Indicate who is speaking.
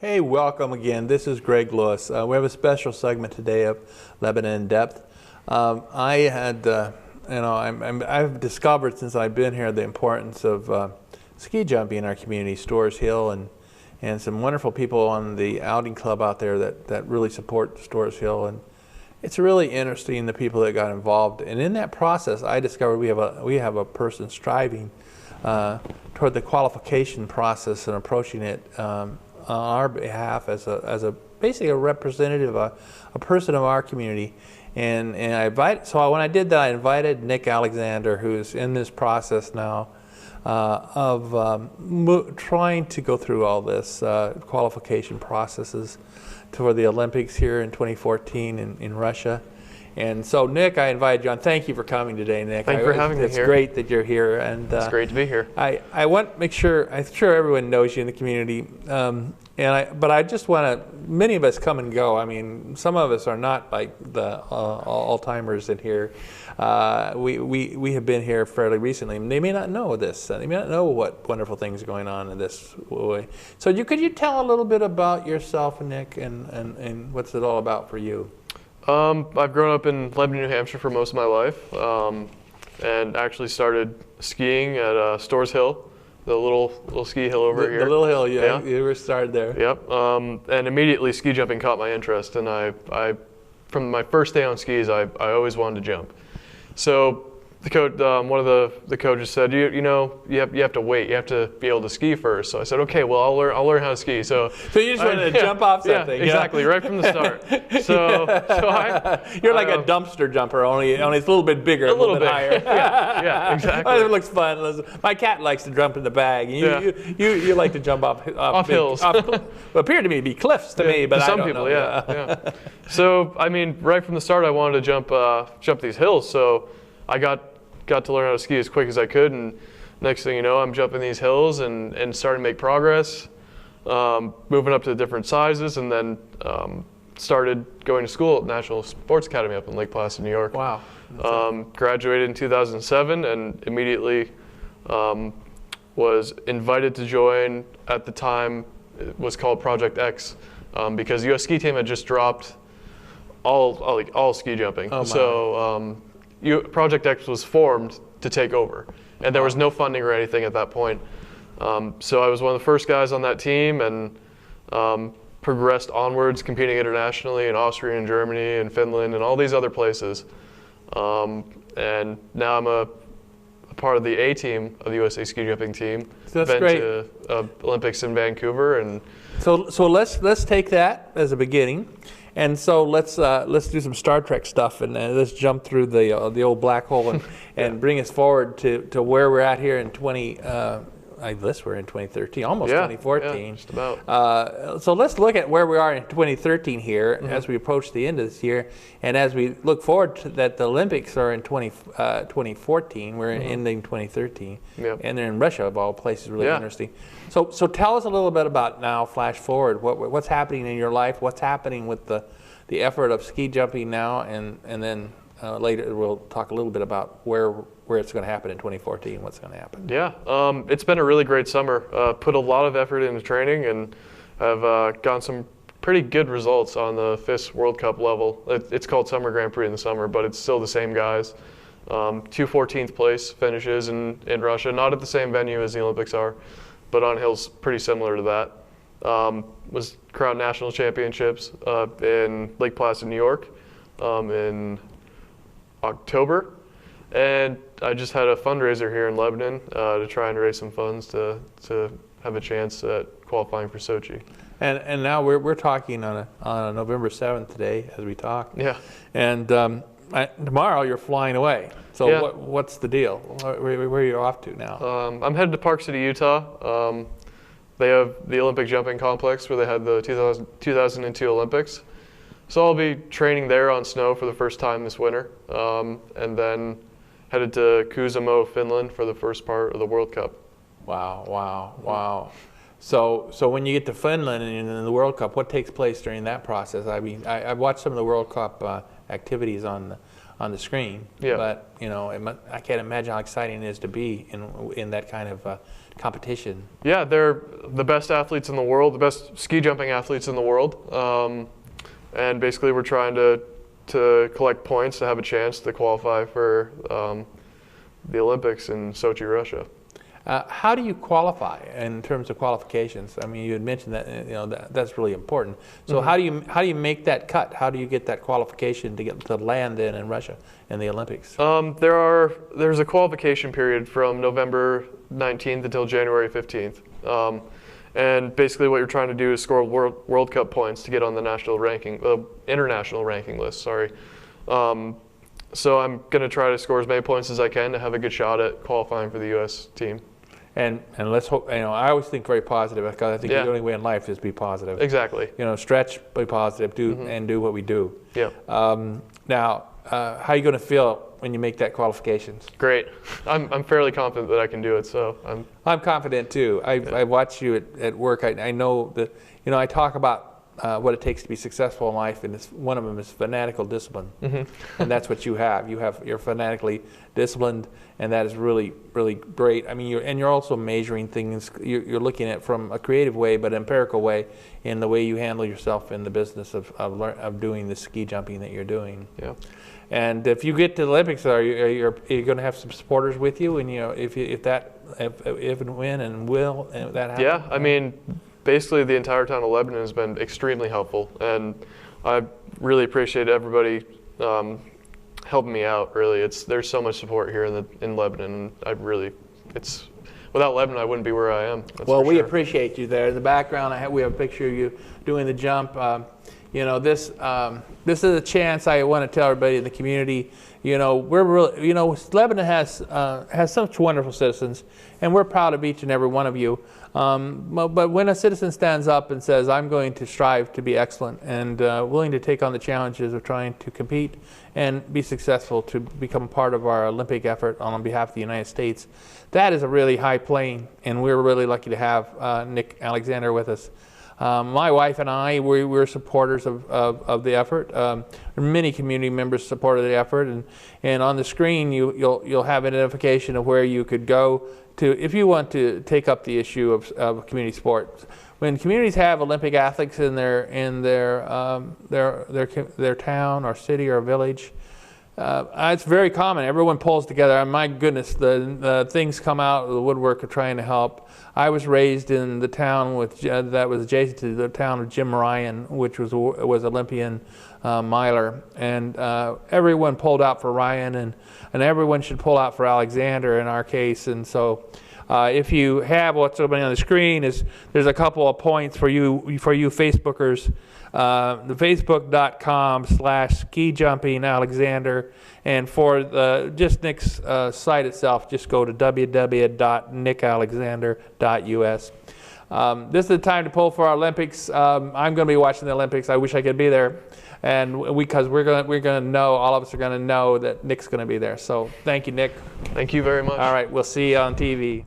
Speaker 1: Hey, welcome again. This is Greg Lewis. We have a special segment today of Lebanon in Depth. I've discovered since I've been here the importance of ski jumping in our community, Storrs Hill, and some wonderful people on the outing club out there that really support Storrs Hill. And it's really interesting the people that got involved. And in that process, I discovered we have a person striving toward the qualification process and approaching it on our behalf as basically a representative, a person of our community. And when I did that, I invited Nick Alexander, who's in this process now of trying to go through all this qualification processes for the Olympics here in 2014 in Russia. And so, Nick, I invited you on. Thank you for coming today, Nick.
Speaker 2: Thank you for having me here.
Speaker 1: It's great that you're here. And
Speaker 2: it's great to be here.
Speaker 1: I want to make sure, I'm sure everyone knows you in the community, but I just want to, many of us come and go. I mean, some of us are not like the all-timers in here. We have been here fairly recently. They may not know this. They may not know what wonderful things are going on in this way. So could you tell a little bit about yourself, Nick, and what's it all about for you?
Speaker 2: I've grown up in Lebanon, New Hampshire for most of my life, and actually started skiing at Storrs Hill, the little ski hill over here.
Speaker 1: The little hill, yeah. You were started there.
Speaker 2: Yep. And immediately ski jumping caught my interest, and I from my first day on skis, I always wanted to jump. So the coach, one of the coaches said, you have to wait. You have to be able to ski first. So I said, okay, well I'll learn how to ski. So
Speaker 1: you just wanted to jump off something.
Speaker 2: Yeah, exactly, right from the start.
Speaker 1: You're like a dumpster jumper, only it's a little bit bigger, a little bit higher.
Speaker 2: yeah, exactly.
Speaker 1: It looks fun. My cat likes to jump in the bag. You like to jump off
Speaker 2: hills.
Speaker 1: What appear to me to be cliffs to me, but
Speaker 2: to some
Speaker 1: I don't
Speaker 2: people,
Speaker 1: know.
Speaker 2: Yeah. So I mean, right from the start, I wanted to jump these hills. So I got to learn how to ski as quick as I could, and next thing you know, I'm jumping these hills and starting to make progress, moving up to different sizes, and then started going to school at National Sports Academy up in Lake Placid, New York.
Speaker 1: Wow.
Speaker 2: Graduated in 2007 and immediately was invited to join, at the time it was called Project X, because the U.S. ski team had just dropped all ski jumping.
Speaker 1: Oh my.
Speaker 2: So Project X was formed to take over, and there was no funding or anything at that point. So I was one of the first guys on that team, and progressed onwards, competing internationally in Austria and Germany and Finland and all these other places. And now I'm a part of the A team of the USA ski jumping team.
Speaker 1: So that's
Speaker 2: been
Speaker 1: great.
Speaker 2: To Olympics in Vancouver, and
Speaker 1: so let's take that as a beginning. And so let's do some Star Trek stuff, and let's jump through the old black hole and bring us forward to where we're at here in I guess we're in 2013, almost 2014.
Speaker 2: Yeah, just about.
Speaker 1: So let's look at where we are in 2013 here as we approach the end of this year, and as we look forward to that the Olympics are in 2014. We're ending 2013, and they're in Russia of all places. Really interesting. So tell us a little bit about now. Flash forward. What's happening in your life? What's happening with the effort of ski jumping now, and then later we'll talk a little bit about where it's going to happen in 2014. What's going to happen? Yeah,
Speaker 2: it's been a really great summer. Put a lot of effort into training, and have gotten some pretty good results on the FIS World Cup level. It's called Summer Grand Prix in the summer, but it's still the same guys. 2 14th place finishes in Russia, not at the same venue as the Olympics are, but on hills pretty similar to that. Was crowned national championships in Lake Placid, New York in October. And I just had a fundraiser here in Lebanon to try and raise some funds to have a chance at qualifying for Sochi.
Speaker 1: And now we're talking on November 7th today as we talk.
Speaker 2: Yeah.
Speaker 1: And tomorrow you're flying away. So what's the deal? Where are you off to now?
Speaker 2: I'm headed to Park City, Utah. They have the Olympic jumping complex where they had the 2002 Olympics. So I'll be training there on snow for the first time this winter, and then headed to Kuusamo, Finland for the first part of the World Cup.
Speaker 1: Wow. So when you get to Finland and in the World Cup, what takes place during that process? I mean, I've watched some of the World Cup activities on on the screen.
Speaker 2: Yeah.
Speaker 1: But I can't imagine how exciting it is to be in that kind of competition.
Speaker 2: Yeah, they're the best athletes in the world, the best ski jumping athletes in the world, and basically we're trying to collect points to have a chance to qualify for the Olympics in Sochi, Russia.
Speaker 1: How do you qualify in terms of qualifications? I mean, you had mentioned that that's really important. So how do you make that cut? How do you get that qualification to get to land in Russia in the Olympics?
Speaker 2: There's a qualification period from November 19th until January 15th. And basically what you're trying to do is score World Cup points to get on the international ranking list, sorry. So I'm going to try to score as many points as I can to have a good shot at qualifying for the U.S. team.
Speaker 1: And let's hope, I always think very positive, because I think the only way in life is be positive.
Speaker 2: Exactly.
Speaker 1: Stretch, be positive, and do what we do.
Speaker 2: Yeah.
Speaker 1: Now, how are you going to feel when you make that qualifications?
Speaker 2: Great. I'm fairly confident that I can do it, so
Speaker 1: I'm confident too. I watch you at work. I know that, I talk about what it takes to be successful in life, and one of them is fanatical discipline. And that's what you have. You're fanatically disciplined, and that is really, really great. I mean, you're also measuring things. You're looking at it from a creative way, but empirical way, in the way you handle yourself in the business of doing the ski jumping that you're doing.
Speaker 2: Yeah.
Speaker 1: And if you get to the Olympics, are you going to have some supporters with you? And if and when and will that happen?
Speaker 2: Yeah, I mean, basically the entire town of Lebanon has been extremely helpful, and I really appreciate everybody helping me out. Really, there's so much support here in Lebanon. Without Lebanon, I wouldn't be where I am.
Speaker 1: Well, we appreciate you there. In the background, we have a picture of you doing the jump. This is a chance I want to tell everybody in the community. We're really, Lebanon has such wonderful citizens, and we're proud of each and every one of you. But when a citizen stands up and says, "I'm going to strive to be excellent and willing to take on the challenges of trying to compete and be successful to become part of our Olympic effort on behalf of the United States," that is a really high plane, and we're really lucky to have Nick Alexander with us. My wife and I, we're supporters of the effort. Many community members supported the effort, and on the screen you'll have identification of where you could go to if you want to take up the issue of community sports. When communities have Olympic athletes in their town or city or village, it's very common. Everyone pulls together. And my goodness, the things come out of the woodwork of trying to help. I was raised in the town that was adjacent to the town of Jim Ryan, which was Olympian miler, and everyone pulled out for Ryan, and everyone should pull out for Alexander in our case. And so, if you have what's opening on the screen, there's a couple of points for you Facebookers. The Facebook.com/ski jumping Alexander, and for just Nick's site itself, just go to www.nickalexander.us. This is the time to pull for our Olympics. I'm going to be watching the Olympics. I wish I could be there, and because we're going to know, all of us are going to know that Nick's going to be there. So thank you, Nick.
Speaker 2: Thank you very much.
Speaker 1: All right, we'll see you on TV.